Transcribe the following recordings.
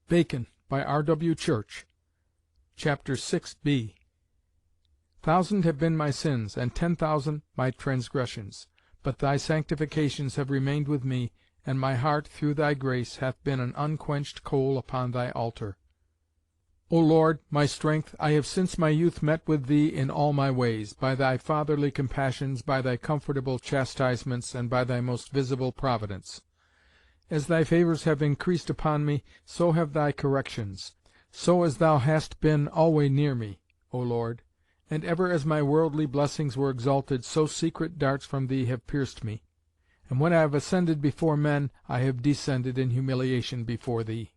Bacon, by R.W. Church. Chapter 6b. 1,000 have been my sins, and 10,000 my transgressions. But thy sanctifications have remained with me, and my heart, through thy grace, hath been an unquenched coal upon thy altar. O Lord, my strength, I have since my youth met with thee in all my ways, by thy fatherly compassions, by thy comfortable chastisements, and by thy most visible providence. As thy favours have increased upon me, so have thy corrections. So as thou hast been alway near me, O Lord, and ever as my worldly blessings were exalted, so secret darts from thee have pierced me. And when I have ascended before men, I have descended in humiliation before thee.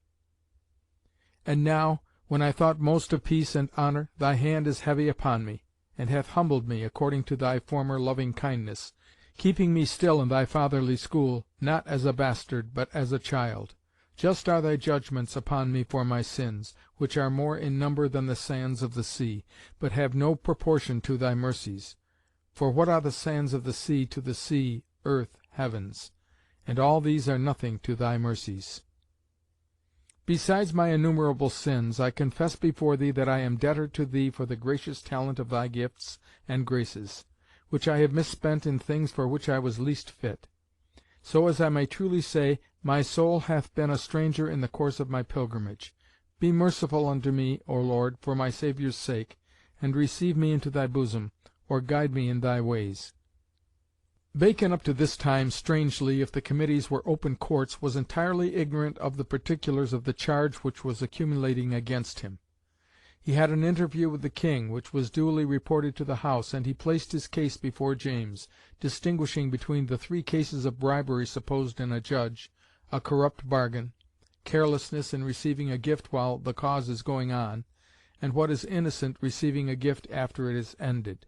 And now, when I thought most of peace and honour, thy hand is heavy upon me, and hath humbled me according to thy former loving kindness, keeping me still in thy fatherly school, not as a bastard, but as a child. Just are thy judgments upon me for my sins, which are more in number than the sands of the sea, but have no proportion to thy mercies. For what are the sands of the sea to the sea, earth, heavens? And all these are nothing to thy mercies. Besides my innumerable sins, I confess before thee that I am debtor to thee for the gracious talent of thy gifts and graces, which I have misspent in things for which I was least fit. So as I may truly say, my soul hath been a stranger in the course of my pilgrimage. Be merciful unto me, O Lord, for my Saviour's sake, and receive me into thy bosom, or guide me in thy ways. Bacon up to this time, strangely, if the committees were open courts, was entirely ignorant of the particulars of the charge which was accumulating against him. He had an interview with the King, which was duly reported to the House, and he placed his case before James, distinguishing between the 3 cases of bribery supposed in a judge, a corrupt bargain, carelessness in receiving a gift while the cause is going on, and what is innocent receiving a gift after it is ended.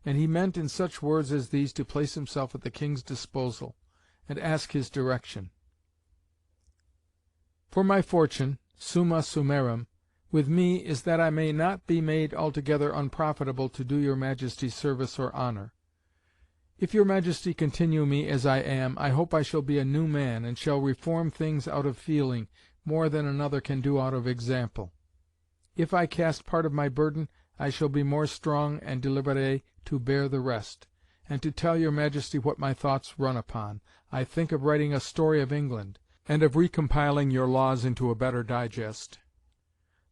And he meant in such words as these to place himself at the King's disposal, and ask his direction. For my fortune, summa summarum, with me is that I may not be made altogether unprofitable to do your Majesty service or honour. If your Majesty continue me as I am, I hope I shall be a new man, and shall reform things out of feeling, more than another can do out of example. If I cast part of my burden, I shall be more strong and deliberate to bear the rest. And to tell your Majesty what my thoughts run upon, I think of writing a story of England, and of recompiling your laws into a better digest.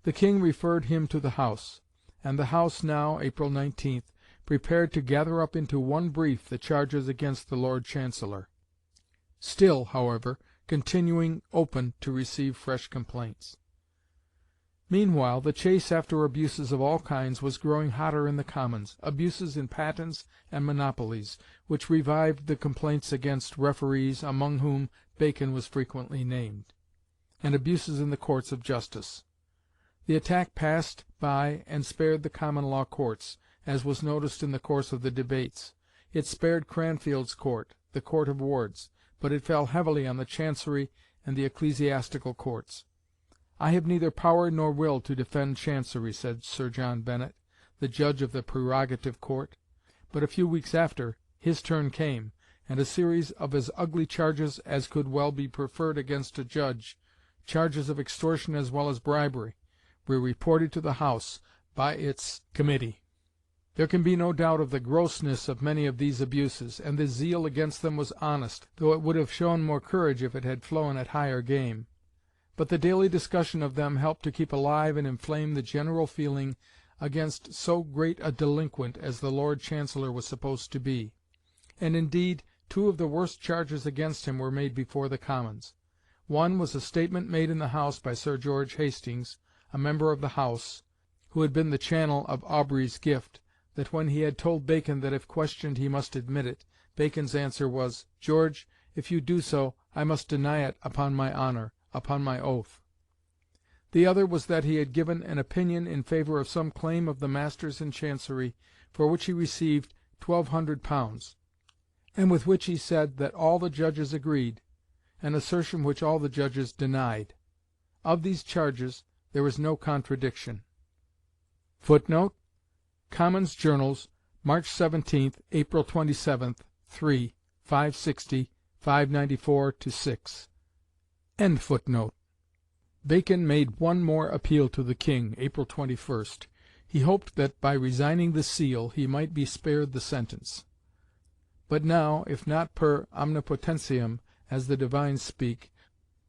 The King referred him to the House, and the House now, April 19th, prepared to gather up into one brief the charges against the Lord Chancellor, still, however, continuing open to receive fresh complaints. Meanwhile the chase after abuses of all kinds was growing hotter in the Commons, abuses in patents and monopolies, which revived the complaints against referees, among whom Bacon was frequently named, and abuses in the courts of justice. The attack passed by and spared the common law courts, as was noticed in the course of the debates. It spared Cranfield's Court, the Court of Wards, but it fell heavily on the Chancery and the ecclesiastical courts. "I have neither power nor will to defend Chancery," said Sir John Bennet, the judge of the Prerogative Court. But a few weeks after, his turn came, and a series of as ugly charges as could well be preferred against a judge, charges of extortion as well as bribery, were reported to the House by its committee. There can be no doubt of the grossness of many of these abuses, and the zeal against them was honest, though it would have shown more courage if it had flown at higher game. But the daily discussion of them helped to keep alive and inflame the general feeling against so great a delinquent as the Lord Chancellor was supposed to be. And indeed 2 of the worst charges against him were made before the Commons. One was a statement made in the House by Sir George Hastings, a member of the House, who had been the channel of Aubrey's gift, that when he had told Bacon that if questioned he must admit it, Bacon's answer was, "George, if you do so, I must deny it upon my honour, upon my oath." The other was that he had given an opinion in favour of some claim of the masters in Chancery, for which he received £1,200, and with which he said that all the judges agreed, an assertion which all the judges denied. Of these charges there is no contradiction. [Footnote: Commons Journals, March 17th, April 27th, 3, 560, 594-6.] Bacon made one more appeal to the King, April 21st. He hoped that by resigning the seal he might be spared the sentence. But now, if not per omnipotentiam, as the divines speak,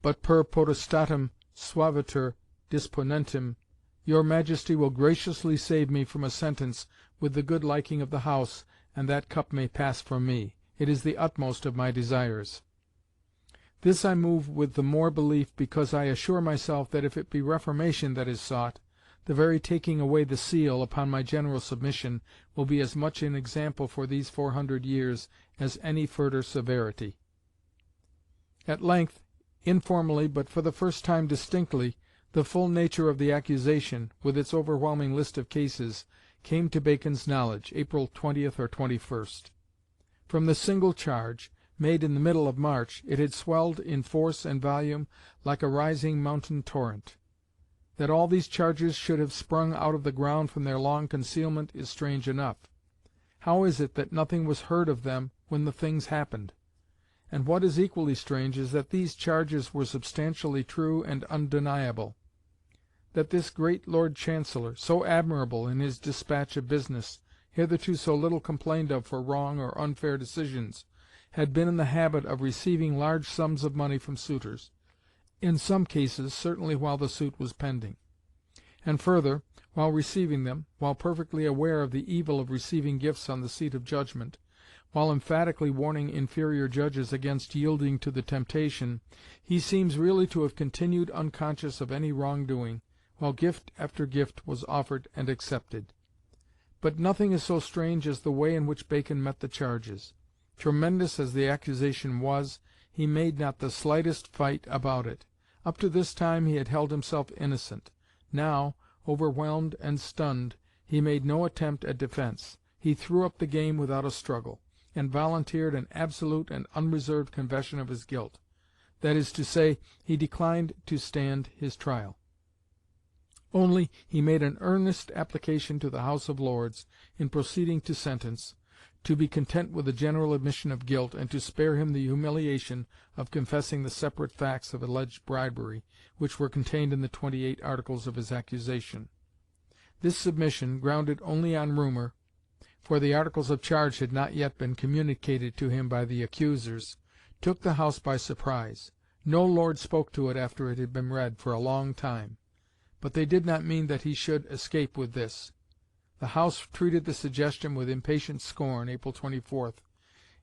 but per potestatem suaviter disponentem, your Majesty will graciously save me from a sentence with the good liking of the House, and that cup may pass from me. It is the utmost of my desires. This I move with the more belief, because I assure myself that if it be reformation that is sought, the very taking away the seal, upon my general submission, will be as much an example for these 400 years as any further severity. At length, informally but for the first time distinctly, the full nature of the accusation, with its overwhelming list of cases, came to Bacon's knowledge, April 20th or 21st. From the single charge, made in the middle of March, it had swelled in force and volume like a rising mountain torrent. That all these charges should have sprung out of the ground from their long concealment is strange enough. How is it that nothing was heard of them when the things happened? And what is equally strange is that these charges were substantially true and undeniable. That this great Lord Chancellor, so admirable in his despatch of business, hitherto so little complained of for wrong or unfair decisions, had been in the habit of receiving large sums of money from suitors, in some cases certainly while the suit was pending. And further, while receiving them, while perfectly aware of the evil of receiving gifts on the seat of judgment, while emphatically warning inferior judges against yielding to the temptation, he seems really to have continued unconscious of any wrong-doing, while gift after gift was offered and accepted. But nothing is so strange as the way in which Bacon met the charges. Tremendous as the accusation was, he made not the slightest fight about it. Up to this time he had held himself innocent. Now, overwhelmed and stunned, he made no attempt at defence. He threw up the game without a struggle, and volunteered an absolute and unreserved confession of his guilt. That is to say, he declined to stand his trial. Only he made an earnest application to the House of Lords, in proceeding to sentence, to be content with a general admission of guilt, and to spare him the humiliation of confessing the separate facts of alleged bribery, which were contained in the 28 articles of his accusation. This submission, grounded only on rumour, for the articles of charge had not yet been communicated to him by the accusers, took the House by surprise. No lord spoke to it after it had been read for a long time. But they did not mean that he should escape with this. The House treated the suggestion with impatient scorn, April 24th.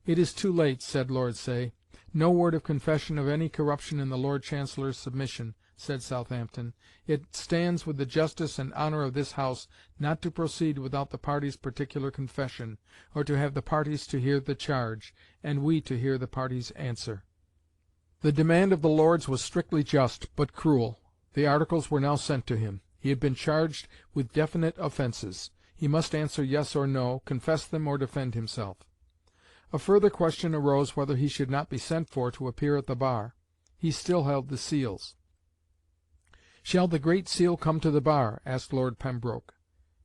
"It is too late," said Lord Say. "No word of confession of any corruption in the Lord Chancellor's submission," said Southampton. "It stands with the justice and honour of this House not to proceed without the parties' particular confession, or to have the parties to hear the charge, and we to hear the parties' answer." The demand of the Lords was strictly just, but cruel. The articles were now sent to him. He had been charged with definite offences. He must answer yes or no, confess them or defend himself. A further question arose whether he should not be sent for to appear at the bar. He still held the seals. "Shall the Great Seal come to the bar?" asked Lord Pembroke.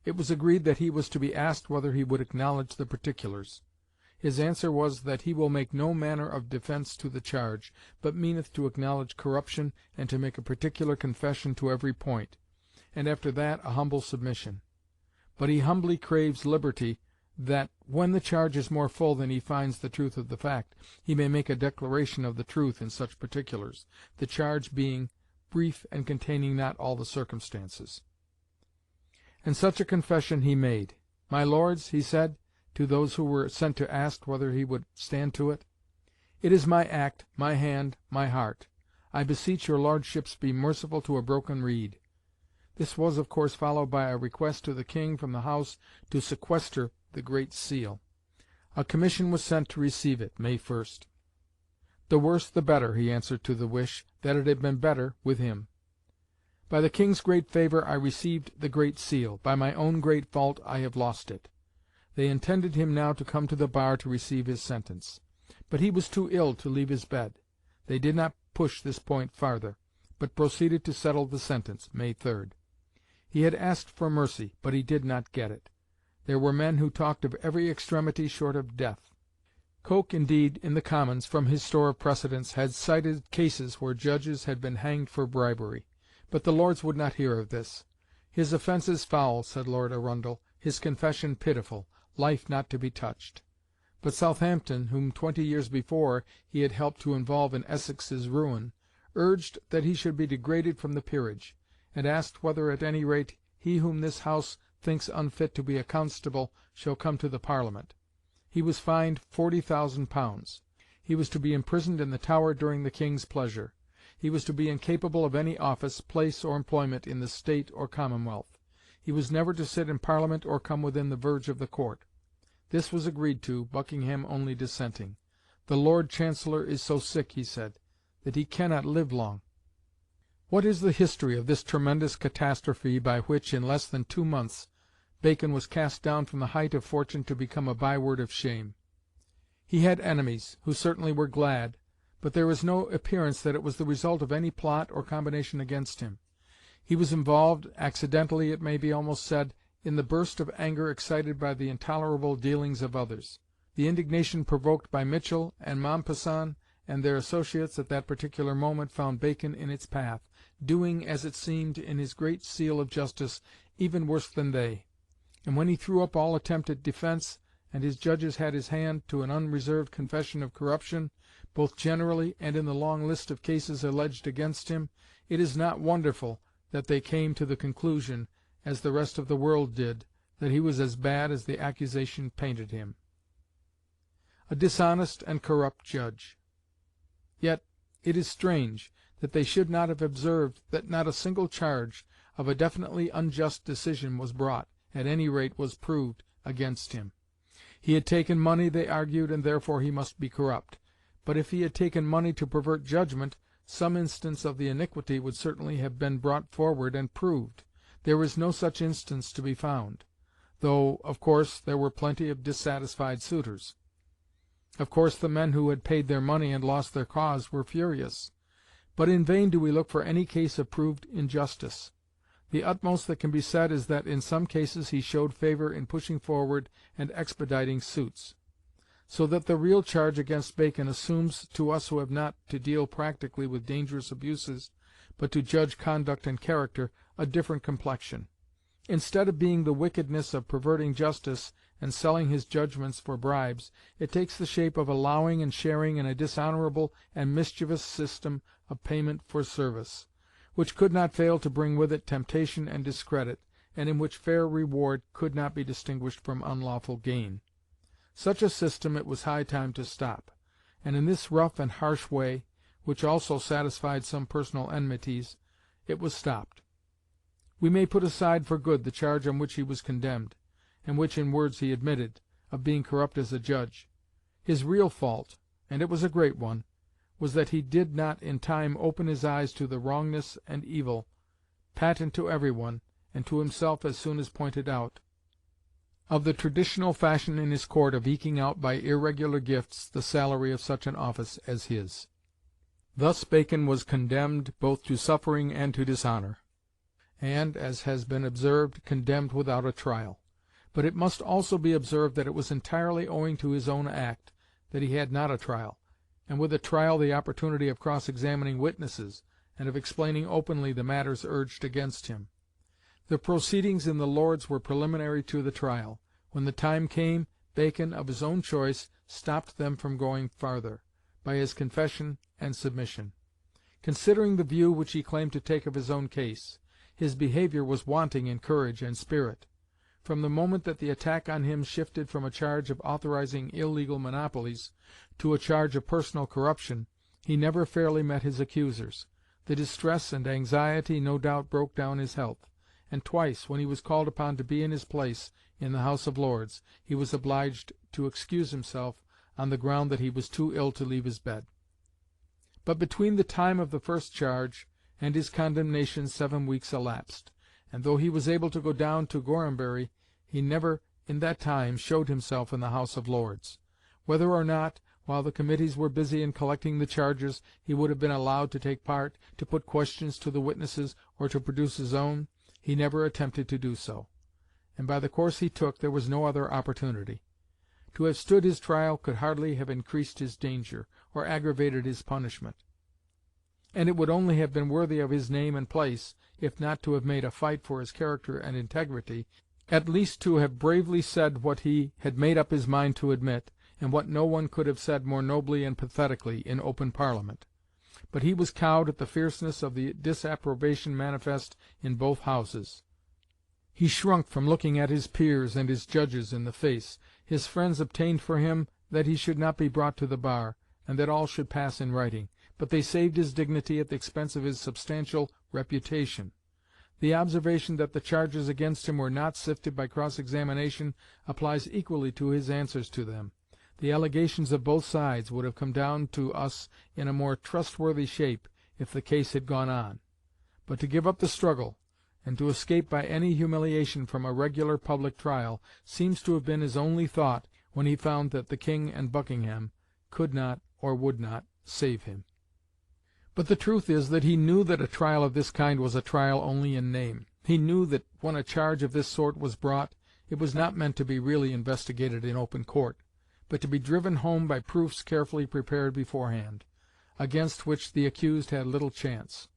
It was agreed that he was to be asked whether he would acknowledge the particulars. His answer was that he will make no manner of defence to the charge, but meaneth to acknowledge corruption, and to make a particular confession to every point, and after that a humble submission. But he humbly craves liberty, that, when the charge is more full than he finds the truth of the fact, he may make a declaration of the truth in such particulars, the charge being brief and containing not all the circumstances. And such a confession he made. "My lords," he said, to those who were sent to ask whether he would stand to it, "it is my act, my hand, my heart. I beseech your lordships be merciful to a broken reed." This was of course followed by a request to the King from the House to sequester the Great Seal. A commission was sent to receive it, May 1st. "The worse the better," he answered to the wish, "that it had been better with him. By the King's great favour I received the Great Seal. By my own great fault I have lost it." They intended him now to come to the bar to receive his sentence. But he was too ill to leave his bed. They did not push this point farther, but proceeded to settle the sentence, May 3rd. He had asked for mercy, but he did not get it. There were men who talked of every extremity short of death. Coke, indeed, in the Commons, from his store of precedents, had cited cases where judges had been hanged for bribery. But the Lords would not hear of this. "His offence is foul," said Lord Arundel, "his confession pitiful, life not to be touched." But Southampton, whom 20 years before he had helped to involve in Essex's ruin, urged that he should be degraded from the peerage, and asked whether at any rate "he whom this House thinks unfit to be a constable shall come to the Parliament." He was fined £40,000. He was to be imprisoned in the Tower during the King's pleasure. He was to be incapable of any office, place, or employment in the State or Commonwealth. He was never to sit in Parliament or come within the verge of the Court. This was agreed to, Buckingham only dissenting. "The Lord Chancellor is so sick," he said, "that he cannot live long." What is the history of this tremendous catastrophe by which, in less than 2 months, Bacon was cast down from the height of fortune to become a byword of shame? He had enemies, who certainly were glad, but there is no appearance that it was the result of any plot or combination against him. He was involved, accidentally it may be almost said, in the burst of anger excited by the intolerable dealings of others. The indignation provoked by Mitchell and Mompesson and their associates at that particular moment found Bacon in its path, doing, as it seemed, in his great seal of justice, even worse than they. And when he threw up all attempt at defence, and his judges had his hand to an unreserved confession of corruption, both generally and in the long list of cases alleged against him, it is not wonderful that they came to the conclusion, as the rest of the world did, that he was as bad as the accusation painted him. A dishonest and corrupt judge. Yet it is strange that they should not have observed that not a single charge of a definitely unjust decision was brought, at any rate was proved, against him. He had taken money, they argued, and therefore he must be corrupt. But if he had taken money to pervert judgment, some instance of the iniquity would certainly have been brought forward and proved. There is no such instance to be found, though, of course, there were plenty of dissatisfied suitors. Of course the men who had paid their money and lost their cause were furious. But in vain do we look for any case of proved injustice. The utmost that can be said is that in some cases he showed favour in pushing forward and expediting suits. So that the real charge against Bacon assumes, to us who have not to deal practically with dangerous abuses, but to judge conduct and character, a different complexion. Instead of being the wickedness of perverting justice and selling his judgments for bribes, it takes the shape of allowing and sharing in a dishonourable and mischievous system of payment for service, which could not fail to bring with it temptation and discredit, and in which fair reward could not be distinguished from unlawful gain. Such a system it was high time to stop, and in this rough and harsh way, which also satisfied some personal enmities, it was stopped. We may put aside for good the charge on which he was condemned, and which in words he admitted, of being corrupt as a judge. His real fault, and it was a great one, was that he did not in time open his eyes to the wrongness and evil, patent to every one, and to himself as soon as pointed out, of the traditional fashion in his court of eking out by irregular gifts the salary of such an office as his. Thus Bacon was condemned both to suffering and to dishonour, and, as has been observed, condemned without a trial. But it must also be observed that it was entirely owing to his own act that he had not a trial, and with a trial the opportunity of cross-examining witnesses, and of explaining openly the matters urged against him. The proceedings in the Lords were preliminary to the trial. When the time came, Bacon, of his own choice, stopped them from going farther, by his confession and submission. Considering the view which he claimed to take of his own case, his behaviour was wanting in courage and spirit. From the moment that the attack on him shifted from a charge of authorizing illegal monopolies to a charge of personal corruption, he never fairly met his accusers. The distress and anxiety no doubt broke down his health, and twice, when he was called upon to be in his place in the House of Lords, he was obliged to excuse himself on the ground that he was too ill to leave his bed. But between the time of the first charge and his condemnation 7 weeks elapsed, and though he was able to go down to Gorhambury, he never in that time showed himself in the House of Lords. Whether or not, while the committees were busy in collecting the charges, he would have been allowed to take part, to put questions to the witnesses, or to produce his own, he never attempted to do so, and by the course he took there was no other opportunity. To have stood his trial could hardly have increased his danger, or aggravated his punishment. and it would only have been worthy of his name and place, if not to have made a fight for his character and integrity, at least to have bravely said what he had made up his mind to admit, and what no one could have said more nobly and pathetically in open Parliament. But he was cowed at the fierceness of the disapprobation manifest in both Houses. He shrunk from looking at his peers and his judges in the face. His friends obtained for him that he should not be brought to the bar, and that all should pass in writing, but they saved his dignity at the expense of his substantial reputation. The observation that the charges against him were not sifted by cross-examination applies equally to his answers to them. The allegations of both sides would have come down to us in a more trustworthy shape if the case had gone on. But to give up the struggle, and to escape by any humiliation from a regular public trial, seems to have been his only thought when he found that the King and Buckingham could not, or would not, save him. But the truth is that he knew that a trial of this kind was a trial only in name. He knew that when a charge of this sort was brought, it was not meant to be really investigated in open court, but to be driven home by proofs carefully prepared beforehand, against which the accused had little chance.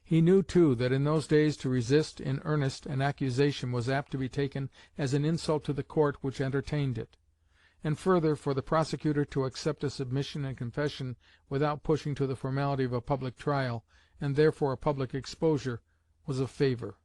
He knew, too, that in those days to resist in earnest an accusation was apt to be taken as an insult to the court which entertained it, and further, for the prosecutor to accept a submission and confession without pushing to the formality of a public trial, and therefore a public exposure, was a favour.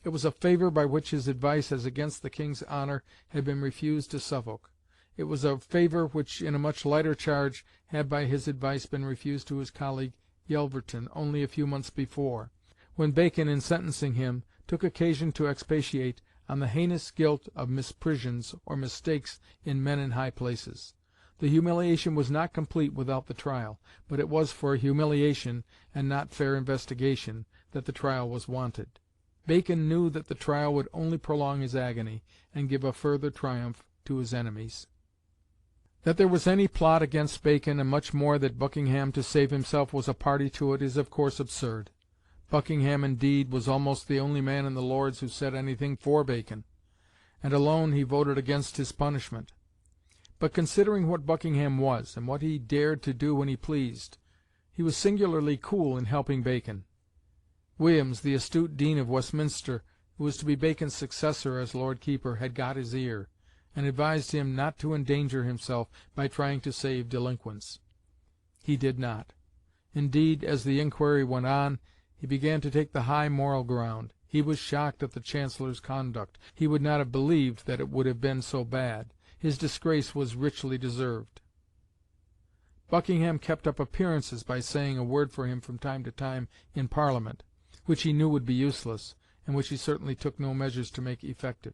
It was a favour by which his advice as against the King's honour had been refused to Suffolk. It was a favour which, in a much lighter charge, had by his advice been refused to his colleague Yelverton only a few months before, when Bacon, in sentencing him, took occasion to expatiate on the heinous guilt of misprisions or mistakes in men in high places. The humiliation was not complete without the trial, but it was for humiliation, and not fair investigation, that the trial was wanted. Bacon knew that the trial would only prolong his agony, and give a further triumph to his enemies. That there was any plot against Bacon, and much more that Buckingham, to save himself, was a party to it, is of course absurd. Buckingham, indeed, was almost the only man in the Lords who said anything for Bacon, and alone he voted against his punishment. But considering what Buckingham was, and what he dared to do when he pleased, he was singularly cool in helping Bacon. Williams, the astute Dean of Westminster, who was to be Bacon's successor as Lord Keeper, had got his ear, and advised him not to endanger himself by trying to save delinquents. He did not. Indeed, as the inquiry went on, he began to take the high moral ground. He was shocked at the Chancellor's conduct. He would not have believed that it would have been so bad. His disgrace was richly deserved. Buckingham kept up appearances by saying a word for him from time to time in Parliament, which he knew would be useless, and which he certainly took no measures to make effective.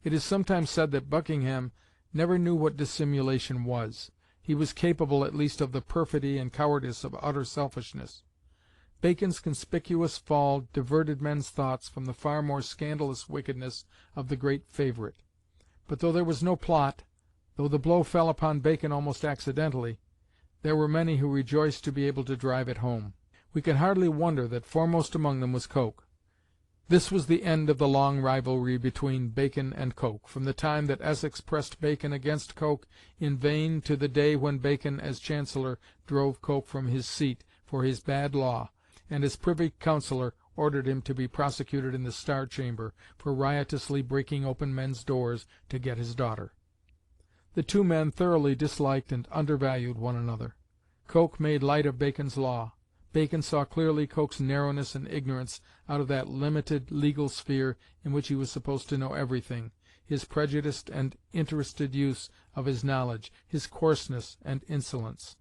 It is sometimes said that Buckingham never knew what dissimulation was. He was capable at least of the perfidy and cowardice of utter selfishness. Bacon's conspicuous fall diverted men's thoughts from the far more scandalous wickedness of the great favourite. But though there was no plot, though the blow fell upon Bacon almost accidentally, there were many who rejoiced to be able to drive it home. We can hardly wonder that foremost among them was Coke. This was the end of the long rivalry between Bacon and Coke, from the time that Essex pressed Bacon against Coke in vain to the day when Bacon, as Chancellor, drove Coke from his seat for his bad law, and as Privy Councillor ordered him to be prosecuted in the Star Chamber for riotously breaking open men's doors to get his daughter. The two men thoroughly disliked and undervalued one another. Coke made light of Bacon's law. Bacon saw clearly Coke's narrowness and ignorance out of that limited legal sphere in which he was supposed to know everything, his prejudiced and interested use of his knowledge, his coarseness and insolence.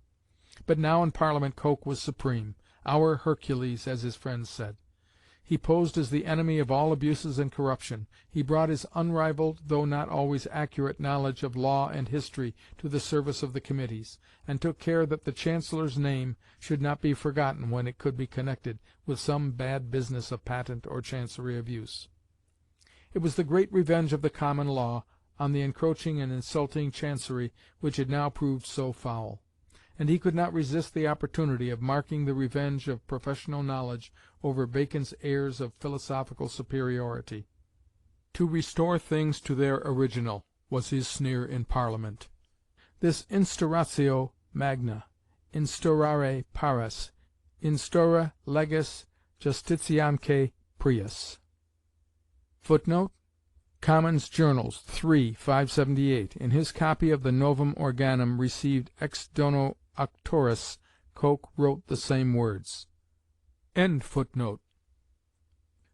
But now in Parliament Coke was supreme, our Hercules, as his friends said. He posed as the enemy of all abuses and corruption. He brought his unrivalled, though not always accurate, knowledge of law and history to the service of the committees, and took care that the Chancellor's name should not be forgotten when it could be connected with some bad business of patent or chancery of use. It was the great revenge of the common law on the encroaching and insulting Chancery which had now proved so foul, and he could not resist the opportunity of marking the revenge of professional knowledge over Bacon's airs of philosophical superiority. To restore things to their original was his sneer in Parliament. This instauratio magna, instaurare pares, Instura leges justitiamque prius. Footnote: Commons Journals, 3, 578. In his copy of the Novum Organum received ex dono auctoris, Coke wrote the same words. End footnote.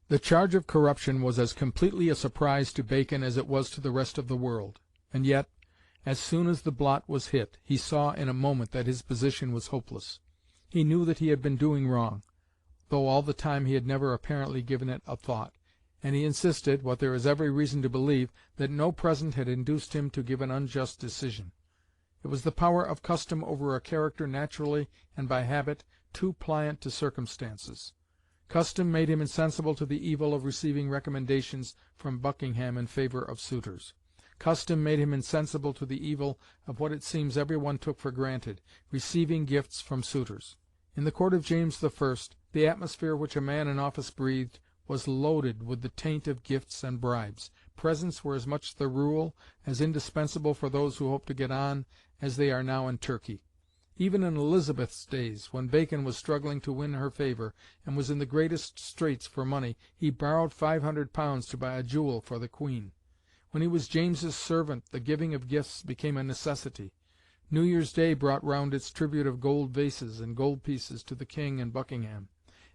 The charge of corruption was as completely a surprise to Bacon as it was to the rest of the world, and yet, as soon as the blot was hit, he saw in a moment that his position was hopeless. He knew that he had been doing wrong, though all the time he had never apparently given it a thought, and he insisted, what there is every reason to believe, that no present had induced him to give an unjust decision. It was the power of custom over a character naturally and by habit too pliant to circumstances. Custom made him insensible to the evil of receiving recommendations from Buckingham in favour of suitors. Custom made him insensible to the evil of what it seems every one took for granted, receiving gifts from suitors. In the court of James I, the atmosphere which a man in office breathed was loaded with the taint of gifts and bribes. Presents were as much the rule, as indispensable for those who hoped to get on, as they are now in Turkey. Even in Elizabeth's days, when Bacon was struggling to win her favour, and was in the greatest straits for money, he borrowed £500 to buy a jewel for the Queen. When he was James's servant, the giving of gifts became a necessity. New Year's Day brought round its tribute of gold vases and gold pieces to the King and Buckingham,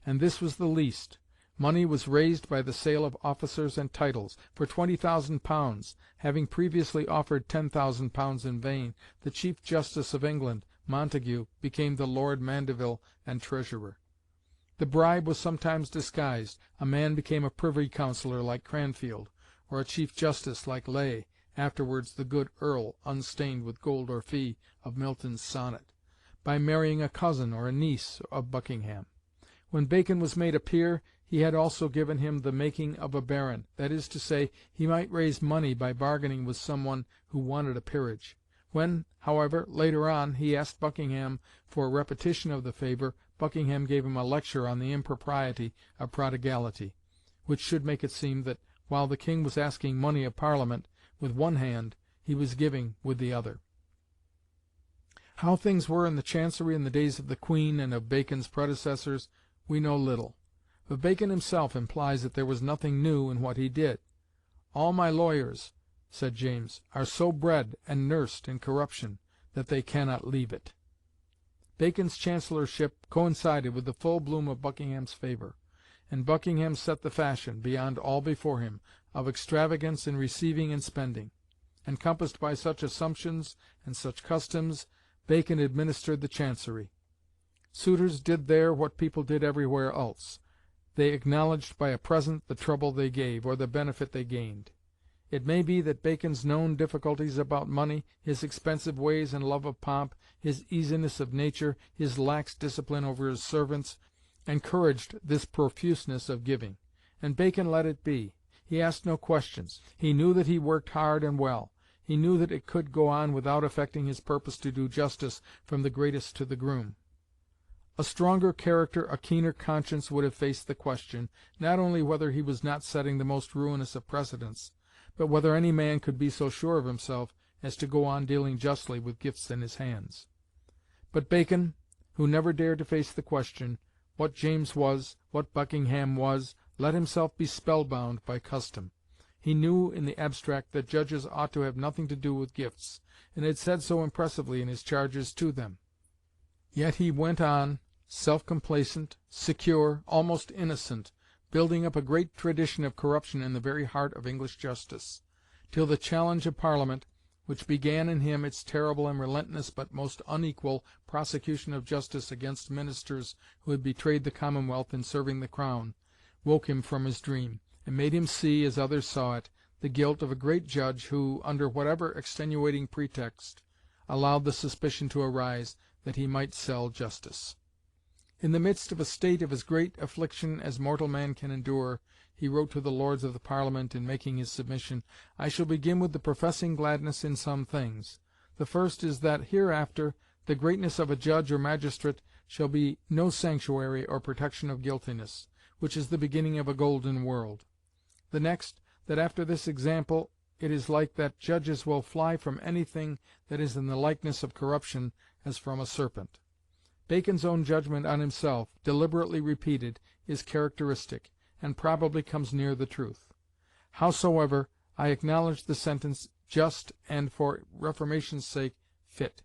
and this was the least. Money was raised by the sale of officers and titles. For £20,000, having previously offered £10,000 in vain, the Chief Justice of England, Montague, became the Lord Mandeville and Treasurer. The bribe was sometimes disguised. A man became a Privy Councillor like Cranfield, or a Chief Justice like Leigh, afterwards the good Earl, unstained with gold or fee, of Milton's sonnet, by marrying a cousin or a niece of Buckingham. When Bacon was made a peer, he had also given him the making of a baron, that is to say, he might raise money by bargaining with some one who wanted a peerage. When, however, later on, he asked Buckingham for a repetition of the favour, Buckingham gave him a lecture on the impropriety of prodigality, which should make it seem that while the King was asking money of Parliament with one hand, he was giving with the other. How things were in the Chancery in the days of the Queen and of Bacon's predecessors we know little, but Bacon himself implies that there was nothing new in what he did. "All my lawyers," said James, "are so bred and nursed in corruption that they cannot leave it." Bacon's chancellorship coincided with the full bloom of Buckingham's favour, and Buckingham set the fashion, beyond all before him, of extravagance in receiving and spending. Encompassed by such assumptions and such customs, Bacon administered the Chancery. Suitors did there what people did everywhere else. They acknowledged by a present the trouble they gave, or the benefit they gained. It may be that Bacon's known difficulties about money, his expensive ways and love of pomp, his easiness of nature, his lax discipline over his servants, encouraged this profuseness of giving. And Bacon let it be. He asked no questions. He knew that he worked hard and well. He knew that it could go on without affecting his purpose to do justice from the greatest to the groom. A stronger character, a keener conscience would have faced the question, not only whether he was not setting the most ruinous of precedents, but whether any man could be so sure of himself as to go on dealing justly with gifts in his hands. But Bacon, who never dared to face the question, what James was, what Buckingham was, let himself be spellbound by custom. He knew in the abstract that judges ought to have nothing to do with gifts, and had said so impressively in his charges to them. Yet he went on, self-complacent, secure, almost innocent, building up a great tradition of corruption in the very heart of English justice, till the challenge of Parliament, which began in him its terrible and relentless but most unequal prosecution of justice against ministers who had betrayed the Commonwealth in serving the Crown, woke him from his dream, and made him see, as others saw it, the guilt of a great judge who, under whatever extenuating pretext, allowed the suspicion to arise that he might sell justice. In the midst of a state of as great affliction as mortal man can endure, he wrote to the Lords of the Parliament in making his submission, "I shall begin with the professing gladness in some things. The first is that hereafter the greatness of a judge or magistrate shall be no sanctuary or protection of guiltiness, which is the beginning of a golden world. The next, that after this example it is like that judges will fly from anything that is in the likeness of corruption as from a serpent." Bacon's own judgment on himself, deliberately repeated, is characteristic, and probably comes near the truth. Howsoever, I acknowledge the sentence just and, for reformation's sake, fit.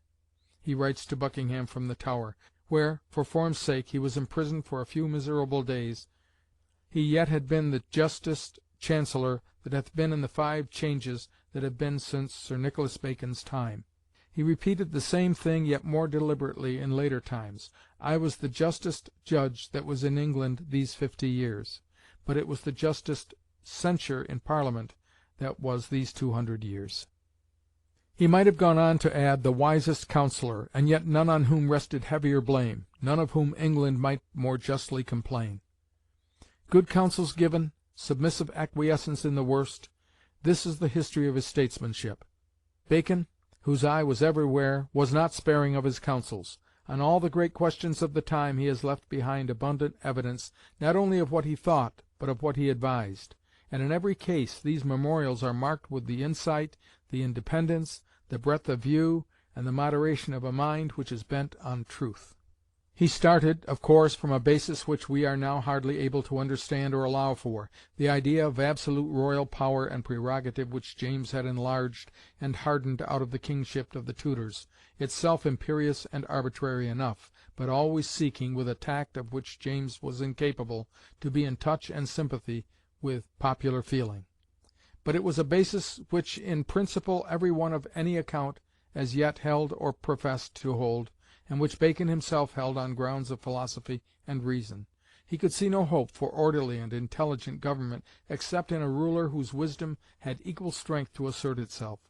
He writes to Buckingham from the Tower, where, for form's sake, he was imprisoned for a few miserable days, he yet had been the justest Chancellor that hath been in the 5 changes that have been since Sir Nicholas Bacon's time. He repeated the same thing yet more deliberately in later times. I was the justest judge that was in England these 50 years, but it was the justest censure in Parliament that was these 200 years. He might have gone on to add the wisest counsellor, and yet none on whom rested heavier blame, none of whom England might more justly complain. Good counsels given, submissive acquiescence in the worst, this is the history of his statesmanship. Bacon, whose eye was everywhere, was not sparing of his counsels. On all the great questions of the time he has left behind abundant evidence, not only of what he thought, but of what he advised. And in every case these memorials are marked with the insight, the independence, the breadth of view, and the moderation of a mind which is bent on truth. He started, of course, from a basis which we are now hardly able to understand or allow for, the idea of absolute royal power and prerogative which James had enlarged and hardened out of the kingship of the Tudors, itself imperious and arbitrary enough, but always seeking, with a tact of which James was incapable, to be in touch and sympathy with popular feeling. But it was a basis which in principle every one of any account as yet held or professed to hold, and which Bacon himself held on grounds of philosophy and reason. He could see no hope for orderly and intelligent government except in a ruler whose wisdom had equal strength to assert itself,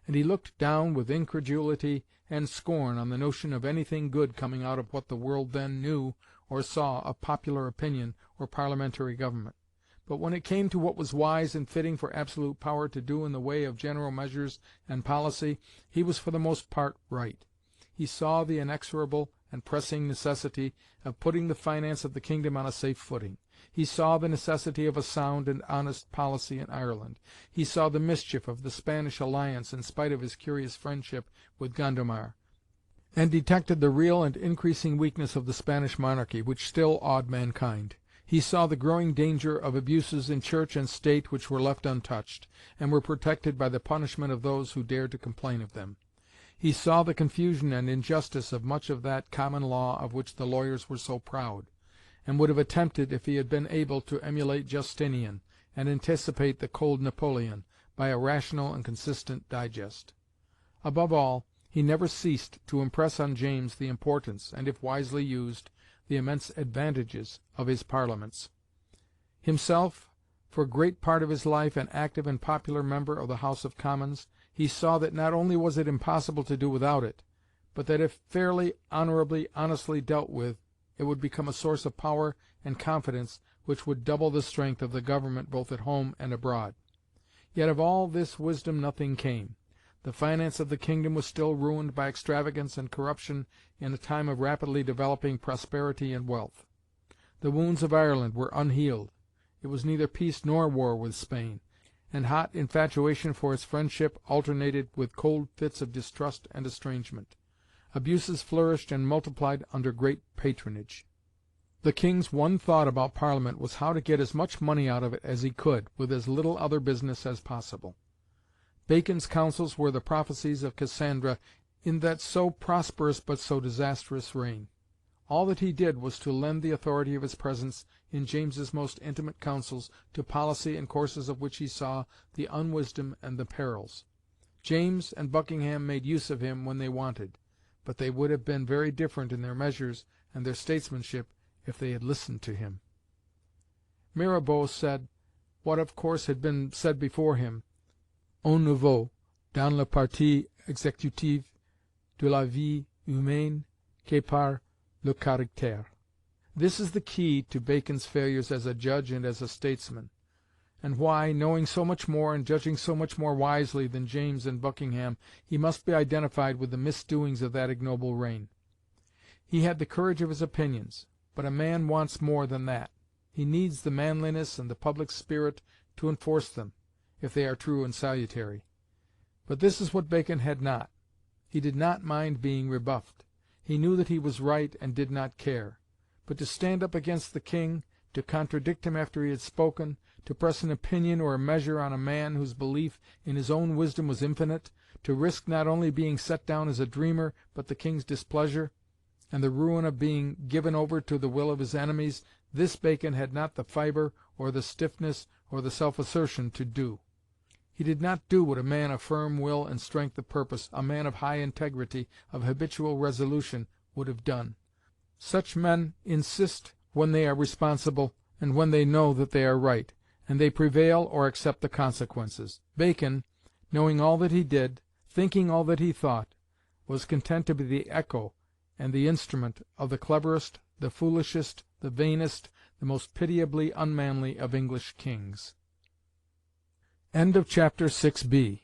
and he looked down with incredulity and scorn on the notion of anything good coming out of what the world then knew or saw of popular opinion or parliamentary government. But when it came to what was wise and fitting for absolute power to do in the way of general measures and policy, he was for the most part right. He saw the inexorable and pressing necessity of putting the finance of the kingdom on a safe footing. He saw the necessity of a sound and honest policy in Ireland. He saw the mischief of the Spanish alliance in spite of his curious friendship with Gondomar, and detected the real and increasing weakness of the Spanish monarchy, which still awed mankind. He saw the growing danger of abuses in church and state which were left untouched, and were protected by the punishment of those who dared to complain of them. He saw the confusion and injustice of much of that common law of which the lawyers were so proud, and would have attempted, if he had been able, to emulate Justinian, and anticipate the cold Napoleon, by a rational and consistent digest. Above all, he never ceased to impress on James the importance, and if wisely used, the immense advantages of his parliaments. Himself, for great part of his life an active and popular member of the House of Commons, he saw that not only was it impossible to do without it, but that if fairly, honourably, honestly dealt with, it would become a source of power and confidence which would double the strength of the government both at home and abroad. Yet of all this wisdom nothing came. The finance of the kingdom was still ruined by extravagance and corruption in a time of rapidly developing prosperity and wealth. The wounds of Ireland were unhealed. It was neither peace nor war with Spain, and hot infatuation for its friendship alternated with cold fits of distrust and estrangement. Abuses flourished and multiplied under great patronage. The King's one thought about Parliament was how to get as much money out of it as he could, with as little other business as possible. Bacon's counsels were the prophecies of Cassandra in that so prosperous but so disastrous reign. All that he did was to lend the authority of his presence in James's most intimate counsels to policy and courses of which he saw the unwisdom and the perils. James and Buckingham made use of him when they wanted, but they would have been very different in their measures and their statesmanship if they had listened to him. Mirabeau said, what of course had been said before him, "On ne vaut, dans la partie exécutive de la vie humaine, que par le caractère." This is the key to Bacon's failures as a judge and as a statesman, and why, knowing so much more and judging so much more wisely than James and Buckingham, he must be identified with the misdoings of that ignoble reign. He had the courage of his opinions, but a man wants more than that. He needs the manliness and the public spirit to enforce them, if they are true and salutary. But this is what Bacon had not. He did not mind being rebuffed. he knew that he was right and did not care. But to stand up against the King, to contradict him after he had spoken, to press an opinion or a measure on a man whose belief in his own wisdom was infinite, to risk not only being set down as a dreamer, but the King's displeasure, and the ruin of being given over to the will of his enemies, this Bacon had not the fibre, or the stiffness, or the self-assertion to do. He did not do what a man of firm will and strength of purpose, a man of high integrity, of habitual resolution, would have done. Such men insist when they are responsible, and when they know that they are right, and they prevail or accept the consequences. Bacon, knowing all that he did, thinking all that he thought, was content to be the echo and the instrument of the cleverest, the foolishest, the vainest, the most pitiably unmanly of English kings. Chapter 6b.